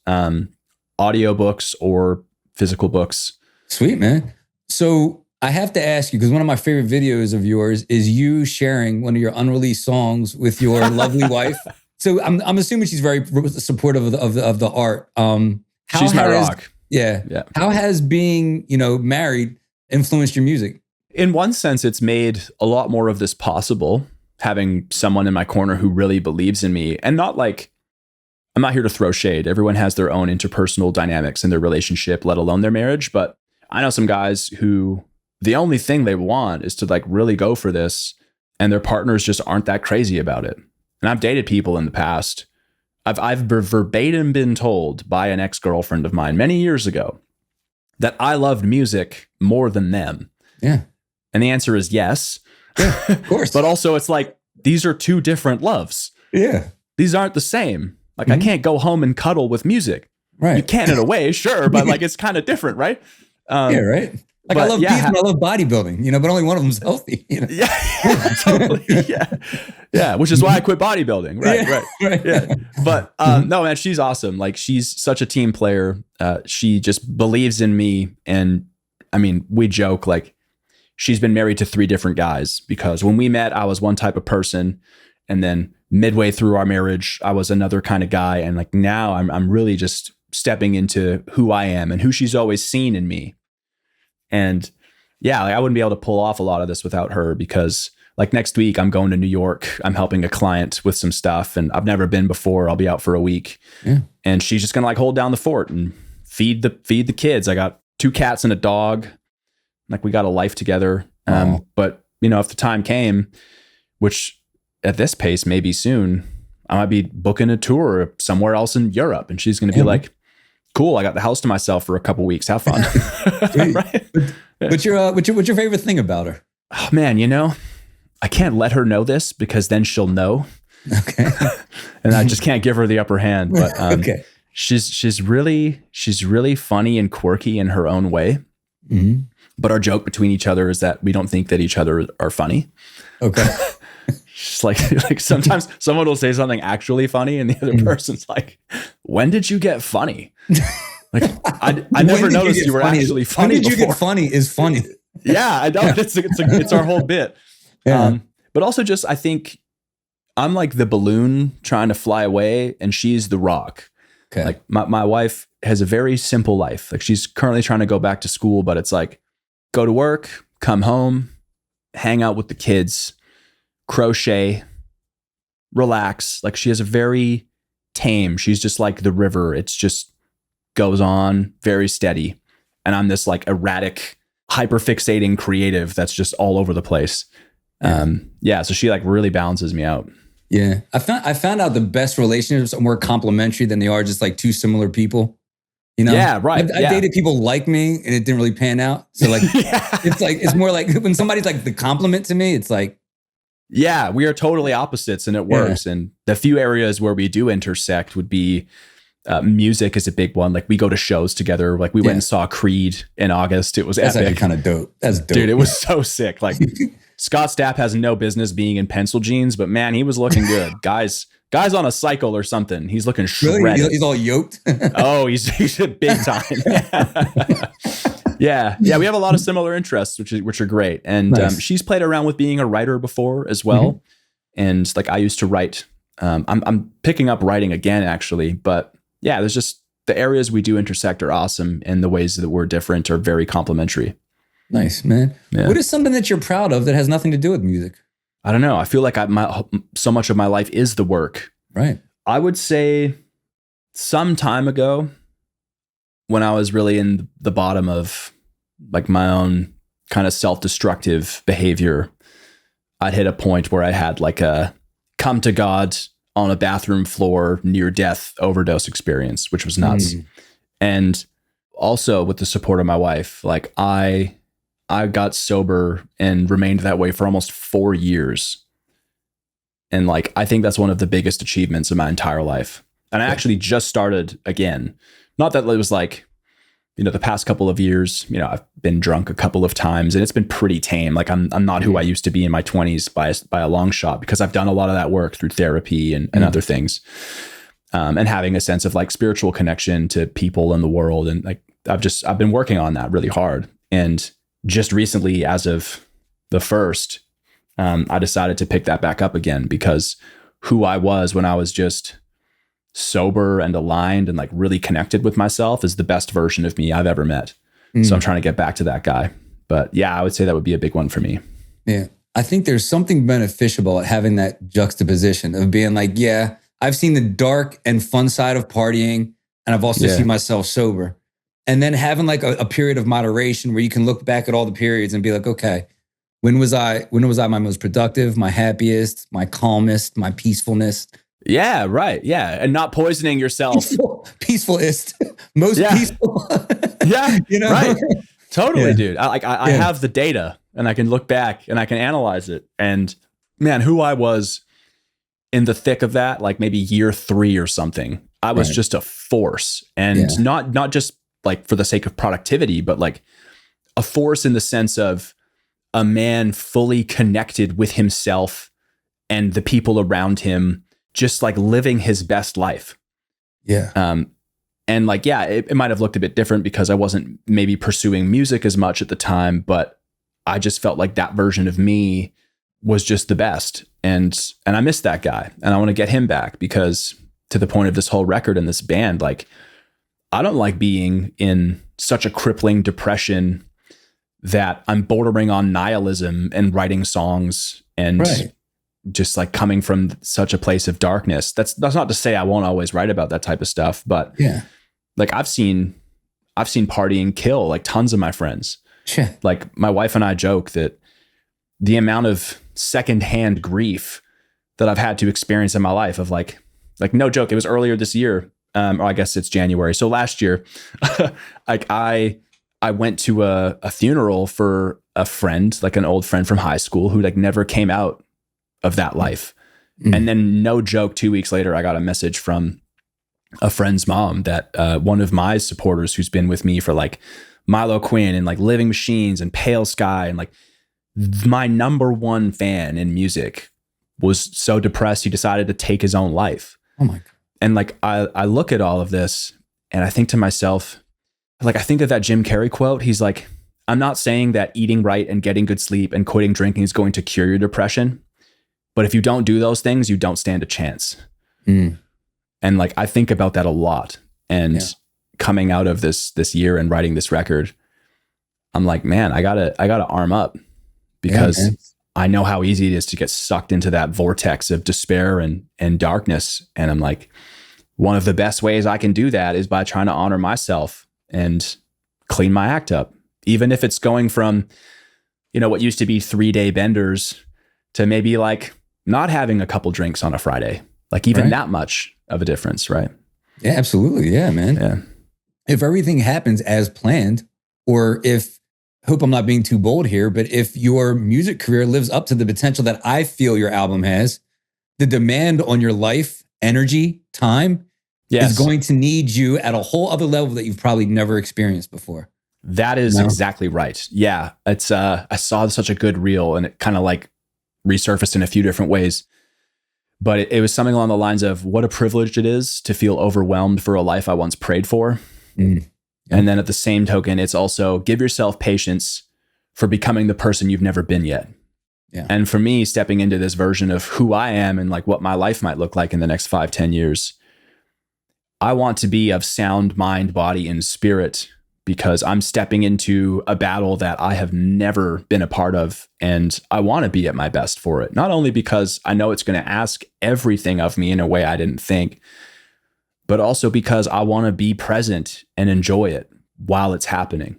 audio books or physical books. Sweet, man. So I have to ask you, because one of my favorite videos of yours is you sharing one of your unreleased songs with your lovely wife. So I'm assuming she's very supportive of the art. She's my rock. Yeah. How has being, married influenced your music? In one sense, it's made a lot more of this possible, having someone in my corner who really believes in me. And not like, I'm not here to throw shade. Everyone has their own interpersonal dynamics in their relationship, let alone their marriage. But I know some guys who the only thing they want is to like really go for this, and their partners just aren't that crazy about it. And I've dated people in the past. I've verbatim been told by an ex-girlfriend of mine many years ago that I loved music more than them. Yeah. And the answer is yes. Yeah, of course. But also it's like, these are two different loves. Yeah. These aren't the same. Like I can't go home and cuddle with music. Right. You can in a way, sure, but like it's kind of different, right? Yeah, right. Like I love beats and I love bodybuilding, but only one of them's healthy. Yeah, totally. Yeah. Which is why I quit bodybuilding. Right. Yeah. But no, man, she's awesome. Like she's such a team player. She just believes in me. And I mean, we joke like she's been married to 3 different guys, because when we met, I was one type of person. And then midway through our marriage, I was another kind of guy. And like now I'm really just stepping into who I am and who she's always seen in me. And yeah, like I wouldn't be able to pull off a lot of this without her, because like next week I'm going to New York. I'm helping a client with some stuff and I've never been before. I'll be out for a week. Yeah. And she's just going to like hold down the fort and feed the kids. I got 2 cats and a dog. Like we got a life together. But if the time came, which at this pace, maybe soon, I might be booking a tour somewhere else in Europe. And she's going to be like, cool, I got the house to myself for a couple weeks. Have fun. Right? What's your favorite thing about her? Oh, man, I can't let her know this because then she'll know. Okay. And I just can't give her the upper hand. But okay. She's really funny and quirky in her own way. Mm-hmm. But our joke between each other is that we don't think that each other are funny. Okay. Just like sometimes someone will say something actually funny and the other person's like, when did you get funny? Like I never noticed you were actually funny. When did you before. get funny is funny. Yeah, I know. It's our whole bit. Yeah. But also just, I think I'm like the balloon trying to fly away and she's the rock. Okay. Like my wife has a very simple life. Like she's currently trying to go back to school, but it's like go to work, come home, hang out with the kids, crochet, relax. Like she has a very tame, she's just like the river. It's just goes on very steady. And I'm this like erratic, hyperfixating creative that's just all over the place. So she like really balances me out. Yeah. I found out the best relationships are more complementary than they are just like 2 similar people. Yeah, right. I've dated people like me and it didn't really pan out. So like, it's more like when somebody's like the compliment to me, it's like, yeah, we are totally opposites and it works. Yeah. And the few areas where we do intersect would be music is a big one. Like we go to shows together. Like we went and saw Creed in August. It was That's epic. That's kind of dope. That's dope. Dude, it was so sick. Like Scott Stapp has no business being in pencil jeans, but man, he was looking good. Guys on a cycle or something. He's looking shredded. Really? He's all yoked? Oh, he's big time. Yeah. We have a lot of similar interests, which are great. And nice. She's played around with being a writer before as well. Mm-hmm. And like I used to write. I'm picking up writing again, actually. But yeah, there's just the areas we do intersect are awesome, and the ways that we're different are very complementary. Nice, man. Yeah. What is something that you're proud of that has nothing to do with music? I don't know. I feel like so much of my life is the work. Right. I would say some time ago, when I was really in the bottom of like my own kind of self-destructive behavior, I'd hit a point where I had like a come to God on a bathroom floor near death overdose experience, which was nuts. And also with the support of my wife, like I got sober and remained that way for almost 4 years. And like, I think that's one of the biggest achievements of my entire life. And I actually just started again. Not that it was like, the past couple of years, I've been drunk a couple of times and it's been pretty tame. Like I'm not who I used to be in my 20s by a long shot, because I've done a lot of that work through therapy and other things. And having a sense of like spiritual connection to people in the world. And like, I've been working on that really hard. And just recently, as of the first, I decided to pick that back up again, because who I was when I was just sober and aligned and like really connected with myself is the best version of me I've ever met. So I'm trying to get back to that guy. But yeah, I would say that would be a big one for me. Yeah. I think there's something beneficial about having that juxtaposition of being like, yeah, I've seen the dark and fun side of partying, and I've also seen myself sober. And then having like a period of moderation where you can look back at all the periods and be like, okay, when was I my most productive, my happiest, my calmest, my peacefulness? Yeah, right. Yeah. And not poisoning yourself. Peacefulest. Most peaceful. Yeah. Right. Totally, dude. I Yeah. have the data and I can look back and I can analyze it. And man, who I was in the thick of that, like maybe year 3 or something, I was just a force. And not just like for the sake of productivity, but like a force in the sense of a man fully connected with himself and the people around him, just like living his best life. Yeah. And like, yeah, it might have looked a bit different because I wasn't maybe pursuing music as much at the time, but I just felt like that version of me was just the best. And I miss that guy and I want to get him back, because to the point of this whole record and this band, like I don't like being in such a crippling depression that I'm bordering on nihilism and writing songs and just like coming from such a place of darkness. That's not to say I won't always write about that type of stuff, but like I've seen partying kill like tons of my friends. Like my wife and I joke that the amount of secondhand grief that I've had to experience in my life of like no joke, it was earlier this year. Or I guess it's January. So last year, like I went to a funeral for a friend, like an old friend from high school who like never came out of that life. And then no joke, 2 weeks later, I got a message from a friend's mom that one of my supporters who's been with me for like Milo Quinn and like Living Machines and Pale Sky and like my number one fan in music was so depressed he decided to take his own life. Oh my God. And like I look at all of this and I think to myself, like I think of that Jim Carrey quote. He's like, I'm not saying that eating right and getting good sleep and quitting drinking is going to cure your depression. But if you don't do those things, you don't stand a chance. And like, I think about that a lot. And coming out of this year and writing this record, I'm like, man, I gotta arm up, because I know how easy it is to get sucked into that vortex of despair and darkness. And I'm like, one of the best ways I can do that is by trying to honor myself and clean my act up. Even if it's going from, what used to be 3-day benders to maybe like not having a couple drinks on a Friday, like even that much of a difference, right? Yeah, absolutely. Yeah, man. Yeah. If everything happens as planned, or if, hope I'm not being too bold here, but if your music career lives up to the potential that I feel your album has, the demand on your life, energy, time is going to need you at a whole other level that you've probably never experienced before. That is exactly right. Yeah. It's, I saw such a good reel and it kind of like resurfaced in a few different ways, but it was something along the lines of what a privilege it is to feel overwhelmed for a life I once prayed for. And then at the same token, it's also give yourself patience for becoming the person you've never been yet. And for me, stepping into this version of who I am and like what my life might look like in the next 5-10 years, I want to be of sound mind, body, and spirit, because I'm stepping into a battle that I have never been a part of. And I want to be at my best for it. Not only because I know it's going to ask everything of me in a way I didn't think, but also because I want to be present and enjoy it while it's happening.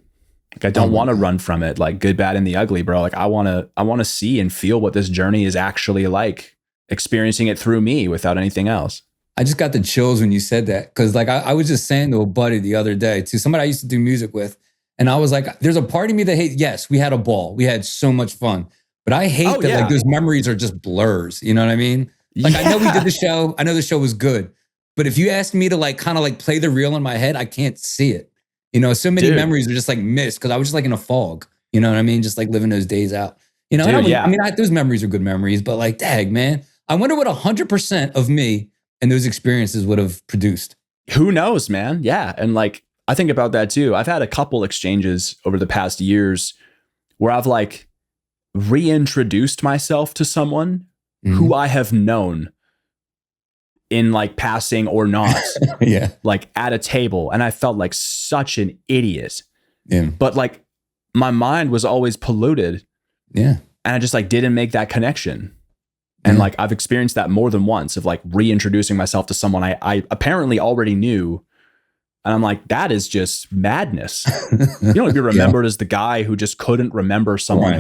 Like I don't want to run from it, like good, bad, and the ugly, bro. Like I want to see and feel what this journey is actually like, experiencing it through me without anything else. I just got the chills when you said that. Cause like I was just saying to a buddy the other day, to somebody I used to do music with. And I was like, there's a part of me that hates, yes, we had a ball. We had so much fun. But I hate that like those memories are just blurs. You know what I mean? Like, I know we did the show. I know the show was good. But if you ask me to like kind of like play the reel in my head, I can't see it. You know, so many memories are just like missed because I was just like in a fog. You know what I mean? Just like living those days out. You know, Dude, I mean, those memories are good memories, but like, dang, man, I wonder what 100% of me and those experiences would have produced. Who knows, man? Yeah. And like, I think about that too. I've had a couple exchanges over the past years where I've like reintroduced myself to someone who I have known in like passing or not, Yeah. like at a table. And I felt like such an idiot. Yeah. But like my mind was always polluted. Yeah. And I just like didn't make that connection. And like I've experienced that more than once of like reintroducing myself to someone I apparently already knew. And I'm like, that is just madness. You don't be remembered as the guy who just couldn't remember someone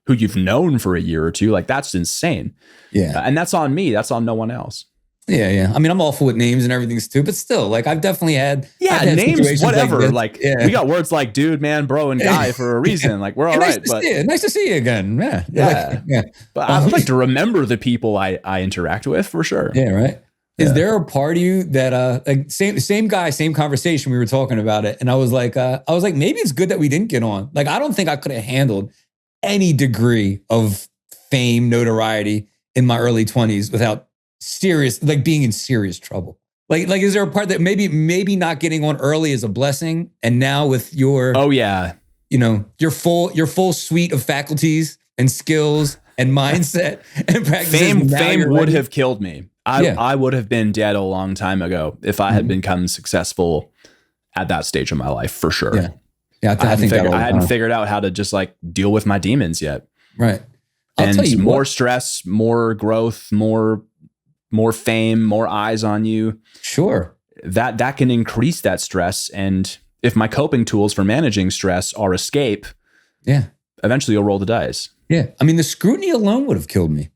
who you've known for a year or two. Like that's insane. Yeah. And that's on me. That's on no one else. Yeah, yeah. I mean, I'm awful with names and everything too, but still, like I've definitely had names, whatever. Like we got words like dude, man, bro, and guy for a reason. Like we're all right. But nice to see you again. Yeah. But I would like to remember the people I interact with for sure. Yeah, right. Is there a part of you that like same guy, same conversation, we were talking about it, and I was like, maybe it's good that we didn't get on. Like, I don't think I could have handled any degree of fame, notoriety in my early 20s without being in serious trouble. Like, is there a part that maybe not getting on early is a blessing, and now with your you know, your full suite of faculties and skills and mindset and practices, fame would have killed me. I would have been dead a long time ago if I had become successful at that stage of my life, for sure. Yeah, I hadn't figured out how to just like deal with my demons yet. Right. And more stress, more growth, more fame, more eyes on you. Sure. That can increase that stress. And if my coping tools for managing stress are escape, eventually you'll roll the dice. Yeah. I mean, the scrutiny alone would have killed me.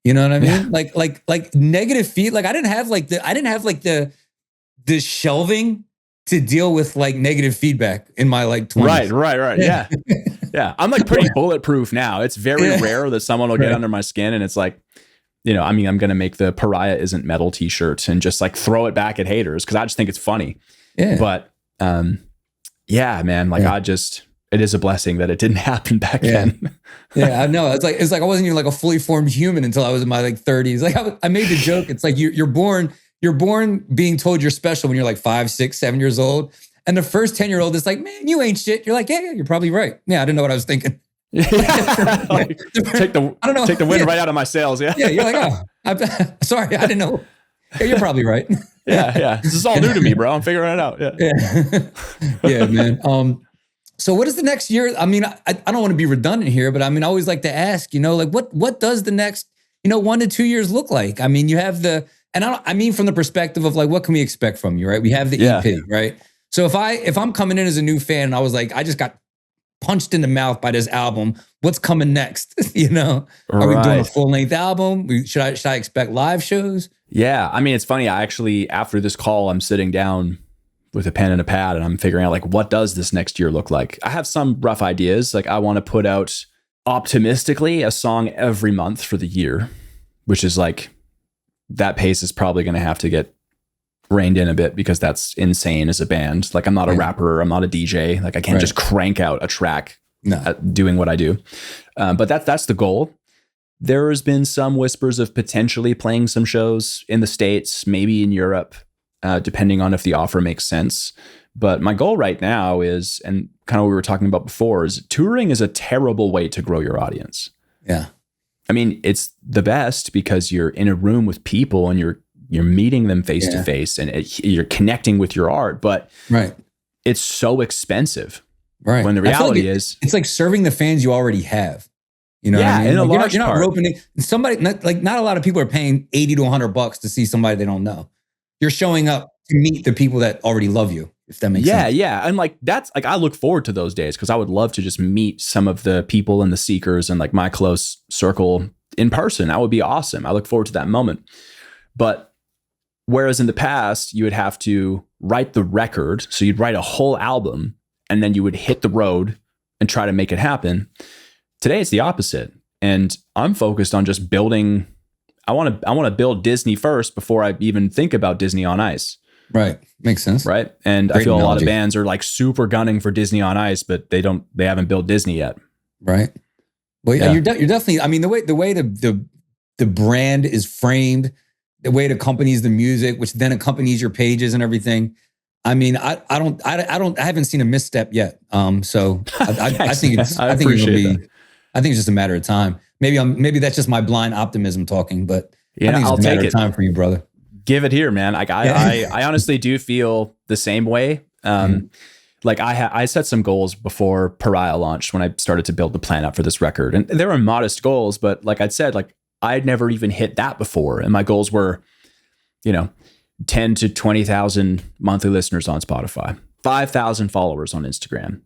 You know what I mean? Yeah. Like negative feed. Like I didn't have the shelving to deal with like negative feedback in my like 20s. Right. Yeah. Yeah. I'm like pretty bulletproof now. It's very rare that someone will get under my skin and it's like, you know, I mean, I'm going to make the PARIAH isn't metal t-shirt and just like throw it back at haters because I just think it's funny. Yeah. But yeah, man, like it is a blessing that it didn't happen back then. Yeah, I know. It's like I wasn't even like a fully formed human until I was in my like 30s. Like I made the joke. It's like you're born being told you're special when you're like 5, 6, 7 years old. And the first 10-year-old is like, man, you ain't shit. You're like, yeah, you're probably right. Yeah, I didn't know what I was thinking. Like, take the wind right out of my sails. Yeah. Yeah. You're like, oh, sorry, I didn't know. Yeah, you're probably right. Yeah. This is all new to me, bro. I'm figuring it out. Yeah, man. So what is the next year? I mean, I don't want to be redundant here, but I mean, I always like to ask, you know, like what does the next, 1 to 2 years look like? I mean, you have I mean, from the perspective of like, what can we expect from you, right? We have the EP, right? So if I'm coming in as a new fan and I was like, I just got punched in the mouth by this album, what's coming next? Are we doing a full length album? Should I expect live shows? Yeah. I mean, it's funny. I actually, after this call, I'm sitting down with a pen and a pad and I'm figuring out like, what does this next year look like? I have some rough ideas. Like I want to put out optimistically a song every month for the year, which is like, that pace is probably going to have to get reined in a bit because that's insane as a band. Like I'm not a rapper, I'm not a DJ. Like I can't just crank out a track doing what I do. But that's the goal. There has been some whispers of potentially playing some shows in the States, maybe in Europe, depending on if the offer makes sense. But my goal right now is, and kind of what we were talking about before, is touring is a terrible way to grow your audience. Yeah. I mean, it's the best because you're in a room with people and you're meeting them face to face and you're connecting with your art, but it's so expensive. Right. When the reality is, it's like serving the fans you already have. You know what I mean? In a like large you're not part. roping in somebody. Not a lot of people are paying $80 to $100 to see somebody they don't know. You're showing up to meet the people that already love you. If that makes sense. Yeah. And like, that's like, I look forward to those days because I would love to just meet some of the people and the seekers and like my close circle in person. That would be awesome. I look forward to that moment. But whereas in the past, you would have to write the record. So you'd write a whole album and then you would hit the road and try to make it happen. Today, it's the opposite. And I'm focused on just building I want to build Disney first before I even think about Disney on Ice. Right. Makes sense. Right. And Great I feel analogy. a lot of bands are like super gunning for Disney on Ice, but they haven't built Disney yet. Right. Well, Yeah. you're definitely, I mean, the way the brand is framed, the way it accompanies the music, which then accompanies your pages and everything. I mean, I haven't seen a misstep yet. So I think it's just a matter of time. Maybe that's just my blind optimism talking, but I think it's just a matter of time for you, brother. Give it here, man. Like I honestly do feel the same way. Like I set some goals before PARIAH launched when I started to build the plan up for this record, and there were modest goals, but like I'd said, like I'd never even hit that before, and my goals were, 10 to 20,000 monthly listeners on Spotify, 5,000 followers on Instagram,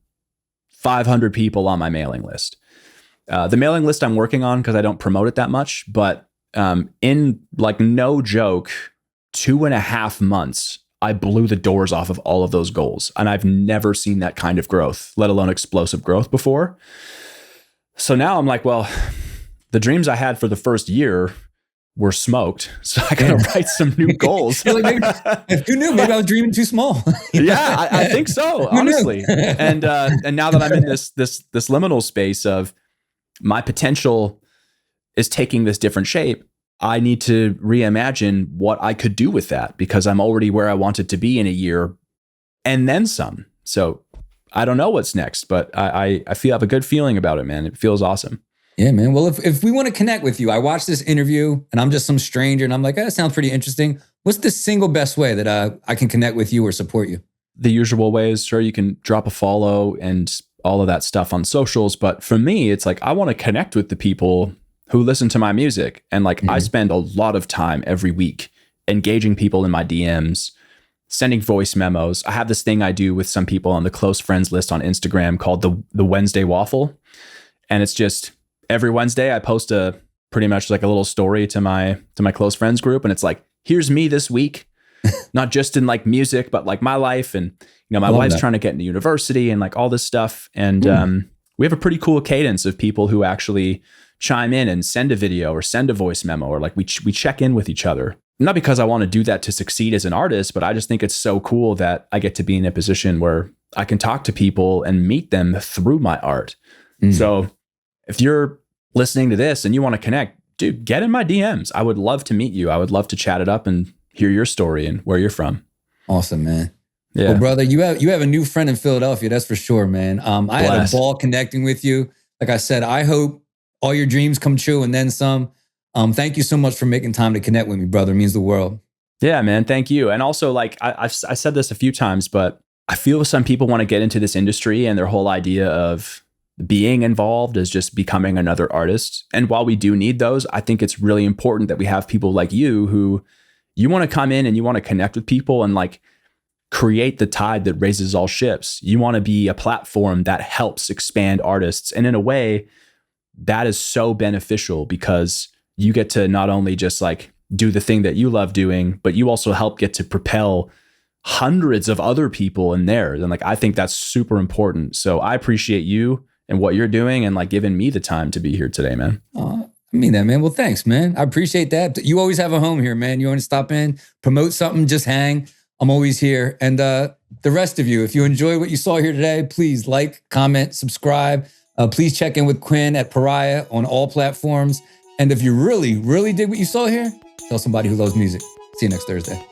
500 people on my mailing list. The mailing list I'm working on because I don't promote it that much, but in like no joke, 2.5 months, I blew the doors off of all of those goals. And I've never seen that kind of growth, let alone explosive growth before. So now I'm like, well, the dreams I had for the first year were smoked. So I gotta write some new goals. Who knew? Maybe I was dreaming too small. Yeah, I think so, honestly. And now that I'm in this liminal space of my potential is taking this different shape, I need to reimagine what I could do with that because I'm already where I wanted to be in a year and then some. So I don't know what's next, but I have a good feeling about it, man. It feels awesome. Yeah, man. Well, if we want to connect with you, I watched this interview and I'm just some stranger and I'm like, that sounds pretty interesting. What's the single best way that I can connect with you or support you? The usual ways. Sure, you can drop a follow and all of that stuff on socials. But for me, it's like, I want to connect with the people who listen to my music. And like, I spend a lot of time every week engaging people in my DMs, sending voice memos. I have this thing I do with some people on the close friends list on Instagram called the Wednesday Waffle. And it's just every Wednesday I post pretty much like a little story to my close friends group. And it's like, here's me this week, not just in like music, but like my life. And, my wife's trying to get into university and like all this stuff. And we have a pretty cool cadence of people who actually chime in and send a video or send a voice memo, or like we check in with each other. Not because I want to do that to succeed as an artist, but I just think it's so cool that I get to be in a position where I can talk to people and meet them through my art. So if you're listening to this and you want to connect, dude, get in my DMs. I would love to meet you. I would love to chat it up and hear your story and where you're from. Awesome, man. Yeah. Well, brother, you have a new friend in Philadelphia. That's for sure, man. I had a ball connecting with you. Like I said, I hope all your dreams come true and then some. Thank you so much for making time to connect with me, brother. It means the world. Yeah, man. Thank you. And also, like I said this a few times, but I feel some people want to get into this industry and their whole idea of being involved is just becoming another artist. And while we do need those, I think it's really important that we have people like you who you want to come in and you want to connect with people and like create the tide that raises all ships. You want to be a platform that helps expand artists. And in a way, that is so beneficial because you get to not only just like do the thing that you love doing, but you also help get to propel hundreds of other people in there. And like, I think that's super important. So I appreciate you and what you're doing and like giving me the time to be here today, man. I mean that, man. Well, thanks, man. I appreciate that. You always have a home here, man. You want to stop in, promote something, just hang. I'm always here. And the rest of you, if you enjoy what you saw here today, please like, comment, subscribe. Please check in with Quinn at PARIAH on all platforms. And if you really, really did what you saw here, tell somebody who loves music. See you next Thursday.